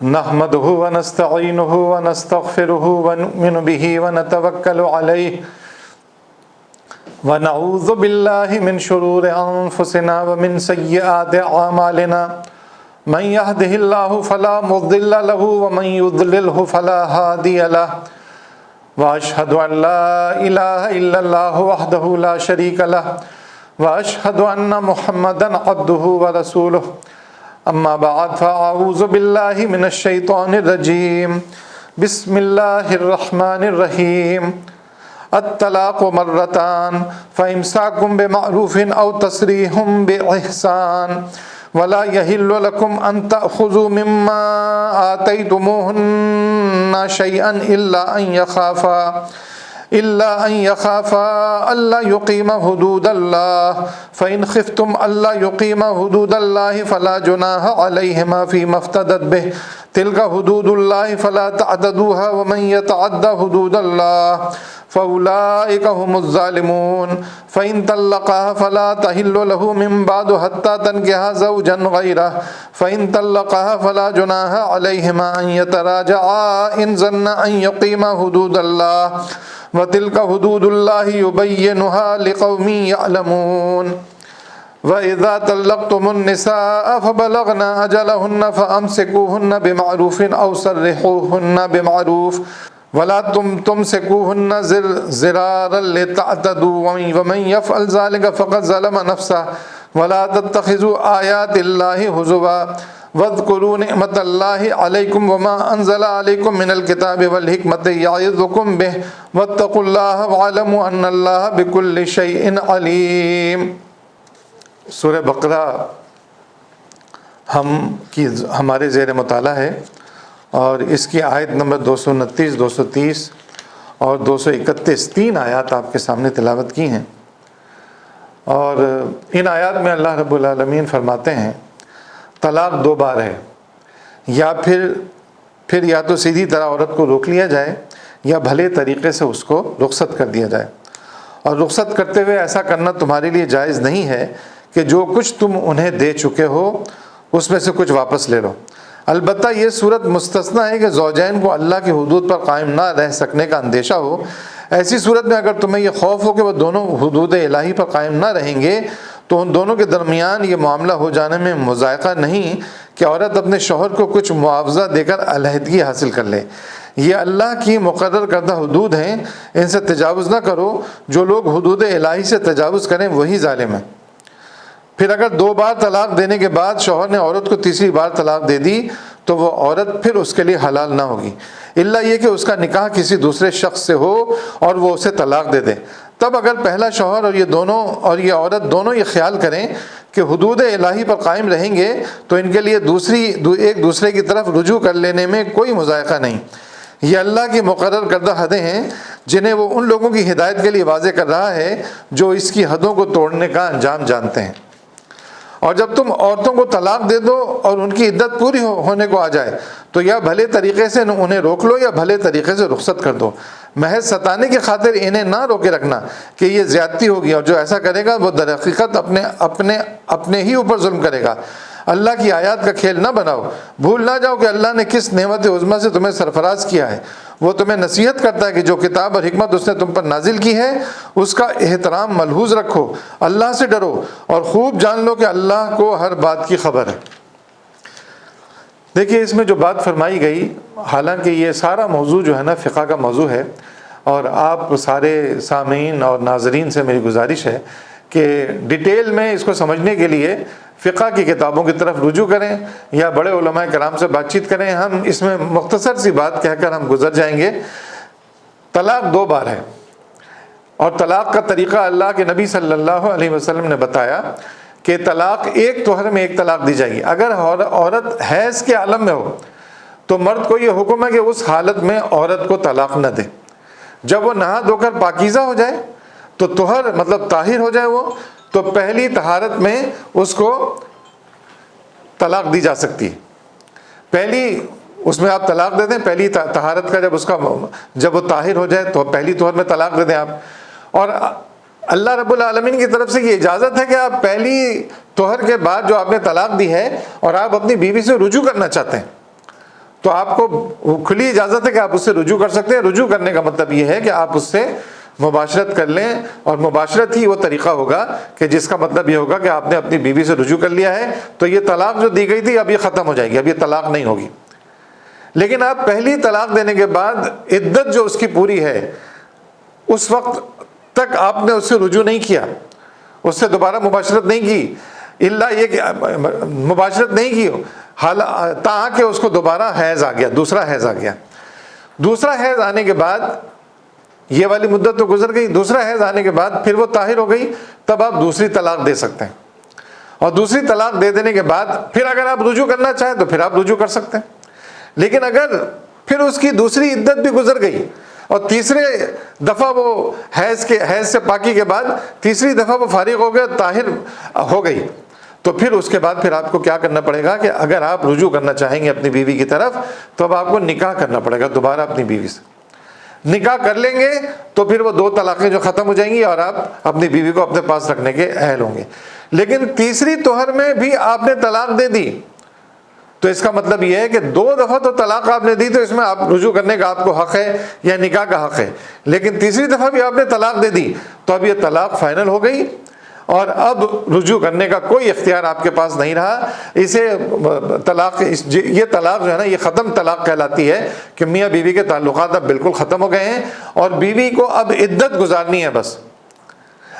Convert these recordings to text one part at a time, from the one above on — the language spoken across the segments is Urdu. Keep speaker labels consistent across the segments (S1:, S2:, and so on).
S1: نحمده ونستعينه ونستغفره ونؤمن به ونتوكل عليه ونعوذ بالله من شرور أنفسنا ومن سيئات أعمالنا من يهده الله فلا مضل له ومن يضلله فلا هادي له وأشهد أن لا إله إلا الله وحده لا شريك له وأشهد أن محمدا عبده ورسوله أما بعد فأعوذ بالله من الشيطان الرجيم بسم الله الرحمن الرحيم الطلاق مرتان فإمساك بمعروف أو تسريح بإحسان ولا يحل لكم أن تأخذوا مما آتيتموهن شيئا إلا أن يخافا ألا يقيما حدود الله فإن خفتم ألا يقيما حدود الله فلا جناح عليهما فيما افتدت به تلك حدود الله فلا تعتدوها ومن يتعد حدود الله فأولئك هم الظالمون فإن طلقها فلا تحل له من بعد حتى تنكح زوجا غيره فإن طلقها فلا جناح عليهما أن يتراجعا إن ظنا أن يقيما حدود الله وتلك حدود الله يبينها لقوم يعلمون وإذا طلقتم النساء فبلغن أجلهن فأمسكوهن بمعروف أو سرحوهن بمعروف ولا تمسكوهن زرارا لتعتدوا ومن يفعل ذلك فقد ظلم نفسه ولا تتخذوا آيات الله هزوا واذكروا نعمة الله عليكم وما أنزل عليكم من الكتاب والحكمة يعظكم به واتقوا الله واعلموا أن الله بكل شيء عليم۔ سورہ بقرہ ہمارے زیر مطالعہ ہے اور اس کی آیت نمبر 229، 230 اور 231 تین آیات آپ کے سامنے تلاوت کی ہیں، اور ان آیات میں اللہ رب العالمین فرماتے ہیں طلاق دو بار ہے، یا پھر یا تو سیدھی طرح عورت کو روک لیا جائے یا بھلے طریقے سے اس کو رخصت کر دیا جائے، اور رخصت کرتے ہوئے ایسا کرنا تمہارے لیے جائز نہیں ہے کہ جو کچھ تم انہیں دے چکے ہو اس میں سے کچھ واپس لے لو۔ البتہ یہ صورت مستثنیٰ ہے کہ زوجین کو اللہ کی حدود پر قائم نہ رہ سکنے کا اندیشہ ہو۔ ایسی صورت میں اگر تمہیں یہ خوف ہو کہ وہ دونوں حدود الہی پر قائم نہ رہیں گے تو ان دونوں کے درمیان یہ معاملہ ہو جانے میں مضائقہ نہیں کہ عورت اپنے شوہر کو کچھ معاوضہ دے کر علیحدگی حاصل کر لے۔ یہ اللہ کی مقرر کردہ حدود ہیں، ان سے تجاوز نہ کرو۔ جو لوگ حدود الہی سے تجاوز کریں وہی ظالم ہیں۔ پھر اگر دو بار طلاق دینے کے بعد شوہر نے عورت کو تیسری بار طلاق دے دی تو وہ عورت پھر اس کے لیے حلال نہ ہوگی، الا یہ کہ اس کا نکاح کسی دوسرے شخص سے ہو اور وہ اسے طلاق دے دے۔ تب اگر پہلا شوہر اور یہ عورت دونوں یہ خیال کریں کہ حدود الہی پر قائم رہیں گے تو ان کے لیے ایک دوسرے کی طرف رجوع کر لینے میں کوئی مضائقہ نہیں۔ یہ اللہ کی مقرر کردہ حدیں ہیں جنہیں وہ ان لوگوں کی ہدایت کے لیے واضح کر رہا ہے جو اس کی حدوں کو توڑنے کا انجام جانتے ہیں۔ اور جب تم عورتوں کو طلاق دے دو اور ان کی عدت پوری ہونے کو آ جائے تو یا بھلے طریقے سے انہیں روک لو یا بھلے طریقے سے رخصت کر دو۔ محض ستانے کی خاطر انہیں نہ روکے رکھنا کہ یہ زیادتی ہوگی، اور جو ایسا کرے گا وہ در حقیقت اپنے ہی اوپر ظلم کرے گا۔ اللہ کی آیات کا کھیل نہ بناؤ۔ بھول نہ جاؤ کہ اللہ نے کس نعمت عظمیٰ سے تمہیں سرفراز کیا ہے۔ وہ تمہیں نصیحت کرتا ہے کہ جو کتاب اور حکمت اس نے تم پر نازل کی ہے اس کا احترام ملحوظ رکھو، اللہ سے ڈرو اور خوب جان لو کہ اللہ کو ہر بات کی خبر ہے۔ دیکھیے اس میں جو بات فرمائی گئی، حالانکہ یہ سارا موضوع جو ہے نا فقہ کا موضوع ہے، اور آپ سارے سامعین اور ناظرین سے میری گزارش ہے کہ ڈیٹیل میں اس کو سمجھنے کے لیے فقہ کی کتابوں کی طرف رجوع کریں یا بڑے علماء کرام سے بات چیت کریں۔ ہم اس میں مختصر سی بات کہہ کر ہم گزر جائیں گے۔ طلاق دو بار ہے، اور طلاق کا طریقہ اللہ کے نبی صلی اللہ علیہ وسلم نے بتایا کہ طلاق ایک طہر میں ایک طلاق دی جائے گی۔ اگر عورت حیض کے عالم میں ہو تو مرد کو یہ حکم ہے کہ اس حالت میں عورت کو طلاق نہ دے۔ جب وہ نہا دھو کر پاکیزہ ہو جائے تو طہر مطلب طاہر ہو جائے وہ، تو پہلی طہارت میں اس کو طلاق دی جا سکتی ہے۔ پہلی اس میں آپ طلاق دے دیں، پہلی طہارت کا جب وہ طاہر ہو جائے تو پہلی طہر میں طلاق دے دیں آپ۔ اور اللہ رب العالمین کی طرف سے یہ اجازت ہے کہ آپ پہلی طہر کے بعد جو آپ نے طلاق دی ہے اور آپ اپنی بیوی سے رجوع کرنا چاہتے ہیں تو آپ کو کھلی اجازت ہے کہ آپ اس سے رجوع کر سکتے ہیں. رجوع کرنے کا مطلب یہ ہے کہ آپ اس سے مباشرت کر لیں, اور مباشرت ہی وہ طریقہ ہوگا کہ جس کا مطلب یہ ہوگا کہ آپ نے اپنی بیوی سے رجوع کر لیا ہے, تو یہ طلاق جو دی گئی تھی اب یہ ختم ہو جائے گی, اب یہ طلاق نہیں ہوگی. لیکن آپ پہلی طلاق دینے کے بعد عدت جو اس کی پوری ہے اس وقت تک آپ نے اس سے رجوع نہیں کیا, اس سے دوبارہ مباشرت نہیں کی, الا یہ کہ مباشرت نہیں کی تاکہ کہ اس کو دوبارہ حیض آ گیا, دوسرا حیض آ گیا. دوسرا حیض آنے کے بعد یہ والی مدت تو گزر گئی, دوسرا حیض آنے کے بعد پھر وہ طاہر ہو گئی, تب آپ دوسری طلاق دے سکتے ہیں. اور دوسری طلاق دے دینے کے بعد پھر اگر آپ رجوع کرنا چاہیں تو پھر آپ رجوع کر سکتے ہیں. لیکن اگر پھر اس کی دوسری عدت بھی گزر گئی اور تیسرے دفعہ وہ حیض سے پاکی کے بعد تیسری دفعہ وہ فارغ ہو گیا, طاہر ہو گئی, تو پھر اس کے بعد پھر آپ کو کیا کرنا پڑے گا کہ اگر آپ رجوع کرنا چاہیں گے اپنی بیوی کی طرف تو اب آپ کو نکاح کرنا پڑے گا دوبارہ اپنی بیوی سے. نکاح کر لیں گے تو پھر وہ 2 طلاقیں جو ختم ہو جائیں گی اور آپ اپنی بیوی کو اپنے پاس رکھنے کے اہل ہوں گے. لیکن تیسری طہر میں بھی آپ نے طلاق دے دی تو اس کا مطلب یہ ہے کہ 2 دفعہ تو طلاق آپ نے دی, تو اس میں آپ رجوع کرنے کا آپ کو حق ہے یا نکاح کا حق ہے. لیکن تیسری دفعہ بھی آپ نے طلاق دے دی تو اب یہ طلاق فائنل ہو گئی اور اب رجوع کرنے کا کوئی اختیار آپ کے پاس نہیں رہا. اسے طلاق, یہ طلاق جو ہے نا یہ ختم طلاق کہلاتی ہے کہ میاں بیوی کے تعلقات اب بالکل ختم ہو گئے ہیں اور بیوی کو اب عدت گزارنی ہے بس.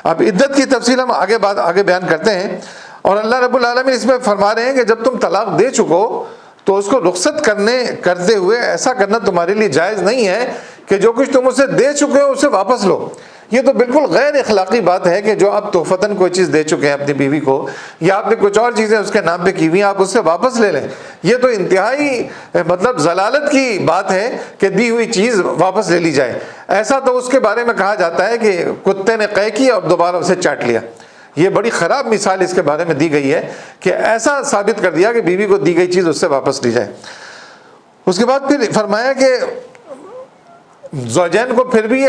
S1: اب عدت کی تفصیل ہم آگے بیان کرتے ہیں. اور اللہ رب العالمین اس میں فرما رہے ہیں کہ جب تم طلاق دے چکو تو اس کو رخصت کرتے ہوئے ایسا کرنا تمہارے لیے جائز نہیں ہے کہ جو کچھ تم اسے دے چکے ہو اسے واپس لو. یہ تو بالکل غیر اخلاقی بات ہے کہ جو آپ تحفتاً کوئی چیز دے چکے ہیں اپنی بیوی کو یا آپ نے کچھ اور چیزیں اس کے نام پہ کی ہوئی ہیں آپ اس سے واپس لے لیں. یہ تو انتہائی مطلب ضلالت کی بات ہے کہ دی ہوئی چیز واپس لے لی جائے. ایسا تو اس کے بارے میں کہا جاتا ہے کہ کتے نے قے کی اور دوبارہ اسے چاٹ لیا. یہ بڑی خراب مثال اس کے بارے میں دی گئی ہے کہ ایسا ثابت کر دیا کہ بیوی کو دی گئی چیز اس سے واپس لی جائے. اس کے بعد پھر فرمایا کہ زوجین کو پھر بھی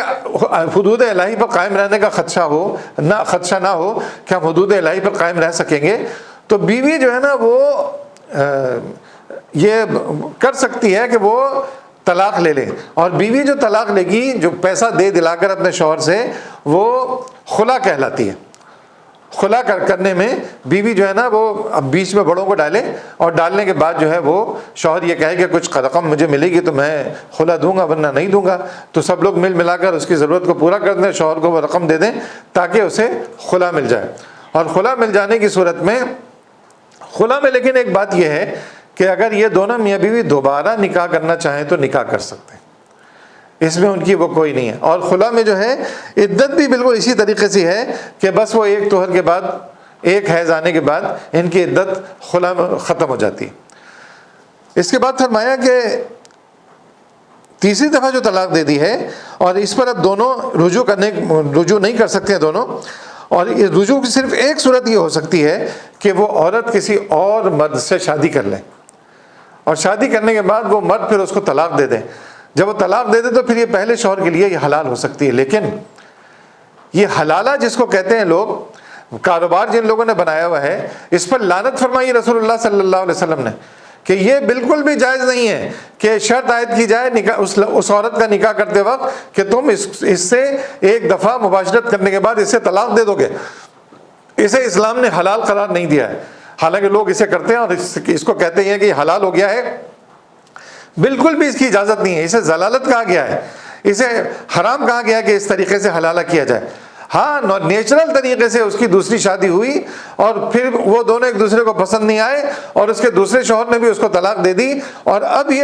S1: حدود الہی پر قائم رہنے کا خدشہ نہ ہو کہ ہم حدود الہی پر قائم رہ سکیں گے, تو بیوی جو ہے نا وہ یہ کر سکتی ہے کہ وہ طلاق لے لے. اور بیوی جو طلاق لے گی, جو پیسہ دے دلا کر اپنے شوہر سے, وہ خلا کہلاتی ہے. خلا کرنے میں بیوی جو ہے نا وہ اب بیچ میں بڑوں کو ڈالے اور ڈالنے کے بعد جو ہے وہ شوہر یہ کہے کہ کچھ رقم مجھے ملے گی تو میں خلا دوں گا ورنہ نہیں دوں گا, تو سب لوگ ملا کر اس کی ضرورت کو پورا کر دیں, شوہر کو وہ رقم دے دیں تاکہ اسے خلا مل جائے. اور خلا مل جانے کی صورت میں خلا میں لیکن ایک بات یہ ہے کہ اگر یہ دونوں میاں بیوی دوبارہ نکاح کرنا چاہیں تو نکاح کر سکتے ہیں, اس میں ان کی وہ کوئی نہیں ہے. اور خلا میں جو ہے عدت بھی بالکل اسی طریقے سے ہے کہ بس وہ 1 طہر کے بعد, 1 حیض آنے کے بعد ان کی عدت خلا میں ختم ہو جاتی ہے. اس کے بعد فرمایا کہ تیسری دفعہ جو طلاق دے دی ہے اور اس پر اب دونوں رجوع نہیں کر سکتے ہیں دونوں, اور رجوع کی صرف ایک صورت یہ ہو سکتی ہے کہ وہ عورت کسی اور مرد سے شادی کر لے اور شادی کرنے کے بعد وہ مرد پھر اس کو طلاق دے دے. جب وہ طلاق دے دے تو پھر یہ پہلے شوہر کے لیے یہ حلال ہو سکتی ہے. لیکن یہ حلالہ جس کو کہتے ہیں لوگ, کاروبار جن لوگوں نے بنایا ہوا ہے, اس پر لعنت فرمائی رسول اللہ صلی اللہ علیہ وسلم نے کہ یہ بالکل بھی جائز نہیں ہے کہ شرط عائد کی جائے اس عورت کا نکاح کرتے وقت کہ تم اس سے 1 دفعہ مباشرت کرنے کے بعد اسے طلاق دے دو گے. اسے اسلام نے حلال قرار نہیں دیا ہے, حالانکہ لوگ اسے کرتے ہیں اور اس کو کہتے ہیں کہ یہ حلال ہو گیا ہے. بالکل بھی اس کی اجازت نہیں ہے, اسے ضلالت کہا گیا ہے, اسے حرام کہا گیا ہے کہ اس طریقے سے حلالہ کیا جائے. ہاں نیچرل طریقے سے اس کی دوسری شادی ہوئی اور پھر وہ دونوں ایک دوسرے کو پسند نہیں آئے اور اس کے دوسرے شوہر نے بھی اس کو طلاق دے دی اور اب یہ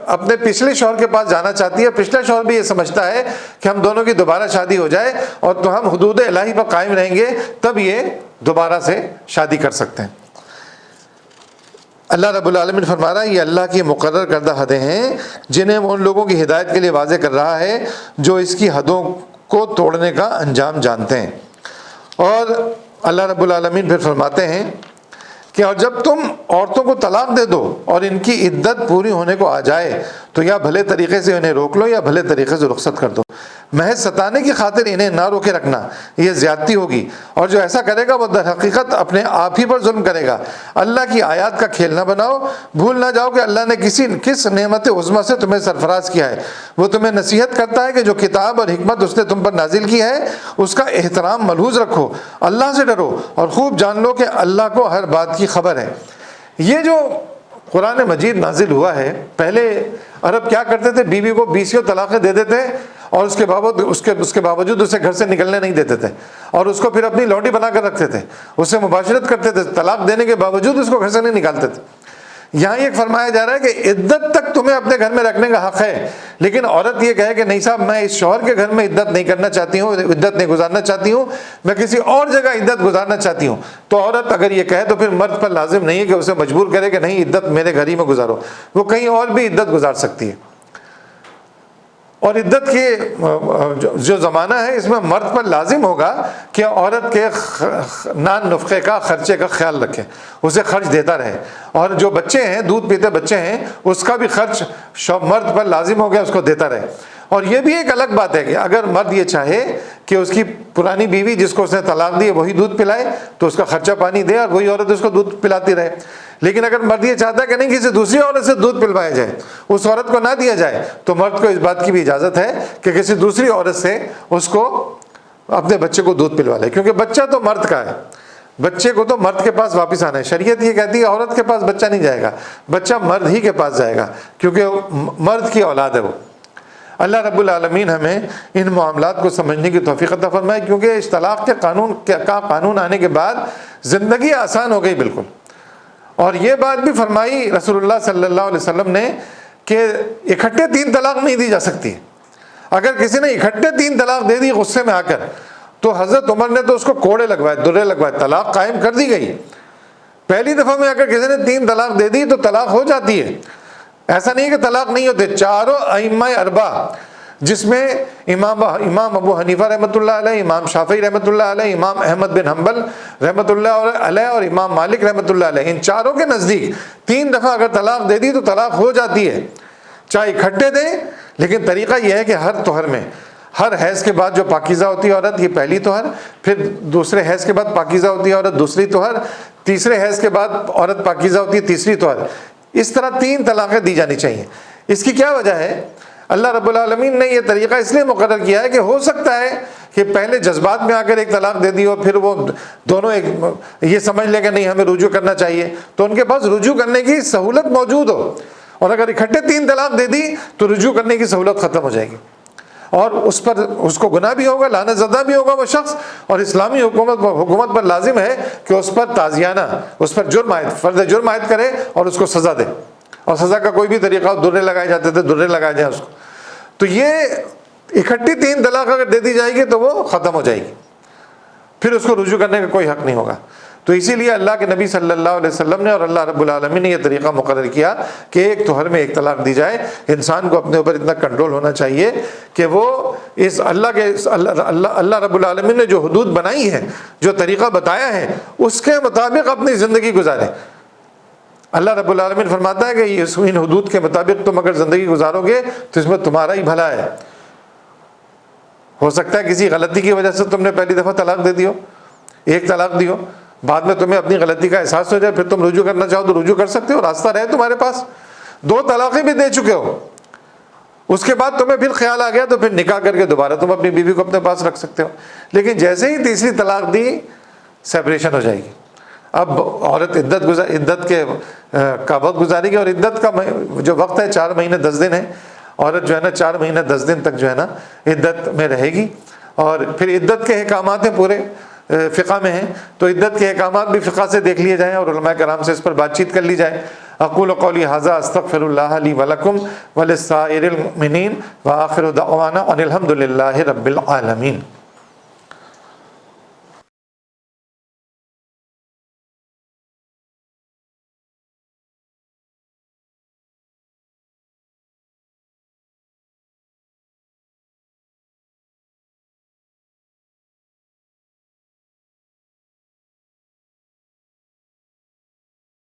S1: اپنے پچھلے شوہر کے پاس جانا چاہتی ہے. پچھلا شوہر بھی یہ سمجھتا ہے کہ ہم دونوں کی دوبارہ شادی ہو جائے اور تو ہم حدود الہی پر قائم رہیں گے, تب یہ دوبارہ سے شادی کر سکتے ہیں. اللہ رب العالمین فرما رہا ہے یہ اللہ کی مقرر کردہ حدیں ہیں جنہیں وہ ان لوگوں کی ہدایت کے لیے واضح کر رہا ہے جو اس کی حدوں کو توڑنے کا انجام جانتے ہیں. اور اللہ رب العالمین پھر فرماتے ہیں کہ اور جب تم عورتوں کو طلاق دے دو اور ان کی عدت پوری ہونے کو آ جائے تو یا بھلے طریقے سے انہیں روک لو یا بھلے طریقے سے رخصت کر دو. محض ستانے کی خاطر انہیں نہ روکے رکھنا یہ زیادتی ہوگی، اور جو ایسا کرے گا وہ در حقیقت اپنے آپ ہی پر ظلم کرے گا. اللہ کی آیات کا کھیل نہ بناؤ، بھول نہ جاؤ کہ اللہ نے کس نعمت عظمیٰ سے تمہیں سرفراز کیا ہے. وہ تمہیں نصیحت کرتا ہے کہ جو کتاب اور حکمت اس نے تم پر نازل کی ہے اس کا احترام ملحوظ رکھو، اللہ سے ڈرو اور خوب جان لو کہ اللہ کو ہر بات کی خبر ہے. یہ جو قرآن مجید نازل ہوا ہے، پہلے عرب کیا کرتے تھے؟ بیوی کو 20 طلاقیں دے دیتے اور اس کے باوجود اسے گھر سے نکلنے نہیں دیتے تھے، اور اس کو پھر اپنی لونڈی بنا کر رکھتے تھے، اس سے مباشرت کرتے تھے، طلاق دینے کے باوجود اس کو گھر سے نہیں نکالتے تھے. یہاں یہ فرمایا جا رہا ہے کہ عدت تک تمہیں اپنے گھر میں رکھنے کا حق ہے، لیکن عورت یہ کہے کہ نہیں صاحب میں اس شوہر کے گھر میں عدت نہیں کرنا چاہتی ہوں، عدت نہیں گزارنا چاہتی ہوں، میں کسی اور جگہ عدت گزارنا چاہتی ہوں، تو عورت اگر یہ کہے تو پھر مرد پر لازم نہیں ہے کہ اسے مجبور کرے کہ نہیں عدت میرے گھر ہی میں گزارو، وہ کہیں اور بھی عدت گزار سکتی ہے. اور عدت کے جو زمانہ ہے اس میں مرد پر لازم ہوگا کہ عورت کے نان نفقے کا خرچے کا خیال رکھے، اسے خرچ دیتا رہے، اور جو بچے ہیں دودھ پیتے بچے ہیں اس کا بھی خرچ مرد پر لازم ہو گیا اس کو دیتا رہے. اور یہ بھی ایک الگ بات ہے کہ اگر مرد یہ چاہے کہ اس کی پرانی بیوی جس کو اس نے طلاق دی وہی دودھ پلائے تو اس کا خرچہ پانی دے اور وہی عورت اس کو دودھ پلاتی رہے. لیکن اگر مرد یہ چاہتا ہے کہ نہیں کسی دوسری عورت سے دودھ پلوایا جائے، اس عورت کو نہ دیا جائے، تو مرد کو اس بات کی بھی اجازت ہے کہ کسی دوسری عورت سے اس کو اپنے بچے کو دودھ پلوا لے، کیونکہ بچہ تو مرد کا ہے، بچے کو تو مرد کے پاس واپس آنا ہے. شریعت یہ کہتی ہے عورت کے پاس بچہ نہیں جائے گا، بچہ مرد ہی کے پاس جائے گا کیونکہ مرد کی اولاد ہے وہ. اللہ رب العالمین ہمیں ان معاملات کو سمجھنے کی توفیق عطا فرمائے، کیونکہ اس طلاق کے قانون آنے کے بعد زندگی آسان ہو گئی بالکل. اور یہ بات بھی فرمائی رسول اللہ صلی اللہ علیہ وسلم نے کہ اکٹھے 3 طلاق نہیں دی جا سکتی. اگر کسی نے اکٹھے 3 طلاق دے دی غصے میں آ کر تو حضرت عمر نے تو اس کو کوڑے لگوائے، درے لگوائے، طلاق قائم کر دی گئی. پہلی دفعہ میں اگر کسی نے 3 طلاق دے دی تو طلاق ہو جاتی ہے، ایسا نہیں کہ طلاق نہیں ہوتے. چاروں ائمہ اربع جس میں امام ابو حنیفہ رحمۃ اللہ علیہ، امام شافعی رحمۃ اللہ علیہ، امام احمد بن حنبل رحمۃ اللہ علیہ اور امام مالک رحمۃ اللہ علیہ، ان چاروں کے نزدیک 3 دفعہ اگر طلاق دے دی تو طلاق ہو جاتی ہے، چاہے اکٹھے دیں. لیکن طریقہ یہ ہے کہ ہر طہر میں، ہر حیض کے بعد جو پاکیزہ ہوتی ہے عورت، یہ پہلی طہر، پھر دوسرے حیض کے بعد پاکیزہ ہوتی ہے عورت، دوسری طہر، تیسرے حیض کے بعد عورت پاکیزہ ہوتی ہے، تیسری طہر. اس طرح 3 طلاقیں دی جانی چاہیے. اس کی کیا وجہ ہے؟ اللہ رب العالمین نے یہ طریقہ اس لیے مقرر کیا ہے کہ ہو سکتا ہے کہ پہلے جذبات میں آ کر ایک طلاق دے دی ہو، پھر وہ دونوں یہ سمجھ لے کہ نہیں ہمیں رجوع کرنا چاہیے، تو ان کے پاس رجوع کرنے کی سہولت موجود ہو. اور اگر اکٹھے 3 طلاق دے دی تو رجوع کرنے کی سہولت ختم ہو جائے گی، اور اس کو گناہ بھی ہوگا، لعنت زدہ بھی ہوگا وہ شخص. اور اسلامی حکومت پر لازم ہے کہ اس پر تعزیانہ، اس پر جرم عائد، فرض جرم عائد کرے اور اس کو سزا دے. اور سزا کا کوئی بھی طریقہ ہو، درے لگائے جاتے تھے، درے لگائے جائیں اس کو. تو یہ اکٹھی 3 طلاق اگر دے دی جائے گی تو وہ ختم ہو جائے گی، پھر اس کو رجوع کرنے کا کوئی حق نہیں ہوگا. تو اسی لیے اللہ کے نبی صلی اللہ علیہ وسلم نے اور اللہ رب العالمین نے یہ طریقہ مقرر کیا کہ ایک طہر میں 1 طلاق دی جائے. انسان کو اپنے اوپر اتنا کنٹرول ہونا چاہیے کہ وہ اس اللہ رب العالمین نے جو حدود بنائی ہے، جو طریقہ بتایا ہے، اس کے مطابق اپنی زندگی گزارے. اللہ رب العالمین فرماتا ہے کہ ان حدود کے مطابق تم اگر زندگی گزارو گے تو اس میں تمہارا ہی بھلا ہے. ہو سکتا ہے کسی غلطی کی وجہ سے تم نے پہلی دفعہ طلاق دے دی ہو، 1 طلاق دی ہو، بعد میں تمہیں اپنی غلطی کا احساس ہو جائے، پھر تم رجوع کرنا چاہو تو رجوع کر سکتے ہو، راستہ رہے تمہارے پاس. 2 طلاقیں بھی دے چکے ہو، اس کے بعد تمہیں پھر خیال آ گیا تو پھر نکاح کر کے دوبارہ تم اپنی بیوی کو اپنے پاس رکھ سکتے ہو. لیکن جیسے ہی تیسری طلاق دی سیپریشن ہو جائے گی. اب عورت عدت کا وقت گزارے گی، اور عدت کا جو وقت ہے 4 مہینے 10 دن ہے. عورت جو ہے نا 4 مہینے 10 دن تک جو ہے نا عدت میں رہے گی. اور پھر عدت کے احکامات ہیں پورے فقہ میں ہیں، تو عدت کے احکامات بھی فقہ سے دیکھ لیے جائیں اور علماء کرام سے اس پر بات چیت کر لی جائے. اقول قولی ھذا استغفر اللہ لی ولکم ولسائر المؤمنین وآخر دعوانا ان الحمد للہ رب العالمین.